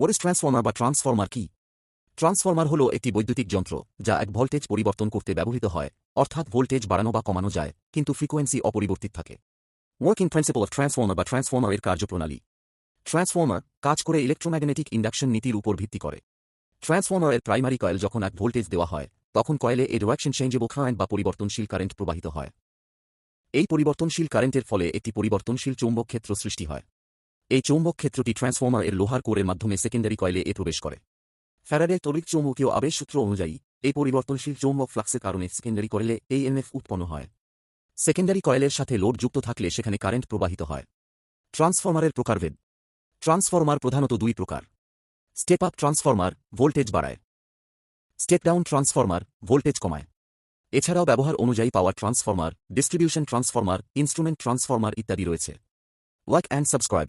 What is transformer বা transformer কি? Transformer হল একটি বৈদ্যুতিক যন্ত্র যা এক ভোল্টেজ পরিবর্তন করতে ব্যবহৃত হয়, অর্থাৎ ভোল্টেজ বাড়ানো বা কমানো যায়, কিন্তু ফ্রিকোয়েন্সি অপরিবর্তিত থাকে। ওয়ার্কিং প্রিন্সিপল অফ ট্রান্সফর্মার বা ট্রান্সফর্মার এর কার্যপ্রণালী। ট্রান্সফর্মার কাজ করে ইলেকট্রোম্যাগনেটিক ইন্ডাকশন নীতির উপর ভিত্তি করে। ট্রান্সফর্মার এর প্রাইমারি কয়েল যখন এক ভোল্টেজ দেওয়া হয়, তখন কয়েলে এ ডিরেকশন চেঞ্জেবল কারেন্ট বা পরিবর্তনশীল কারেন্ট প্রবাহিত হয়। এই পরিবর্তনশীল কারেন্টের ফলে একটি পরিবর্তনশীল চৌম্বক ক্ষেত্র সৃষ্টি হয়। এই চৌম্বক ক্ষেত্রটি ট্রান্সফর্মার এর লোহার কোরের মাধ্যমে সেকেন্ডারি কয়েলে প্রবেশ করে। ফ্যারাডের তড়িৎচৌম্বকীয় আবেশ সূত্র অনুযায়ী এই পরিবর্তনশীল চৌম্বক ফ্লাক্সের কারণে সেকেন্ডারি কয়েলে EMF উৎপন্ন হয়। সেকেন্ডারি কয়েলের সাথে লোড যুক্ত থাকলে সেখানে কারেন্ট প্রবাহিত হয়। ট্রান্সফর্মারের প্রকারভেদ। ট্রান্সফর্মার প্রধানত দুই প্রকার। স্টেপ আপ ট্রান্সফর্মার ভোল্টেজ বাড়ায়। স্টেপ ডাউন ট্রান্সফর্মার ভোল্টেজ কমায়। এছাড়াও ব্যবহার অনুযায়ী পাওয়ার transformer, distribution transformer, instrument transformer ইত্যাদি রয়েছে। Like and subscribe.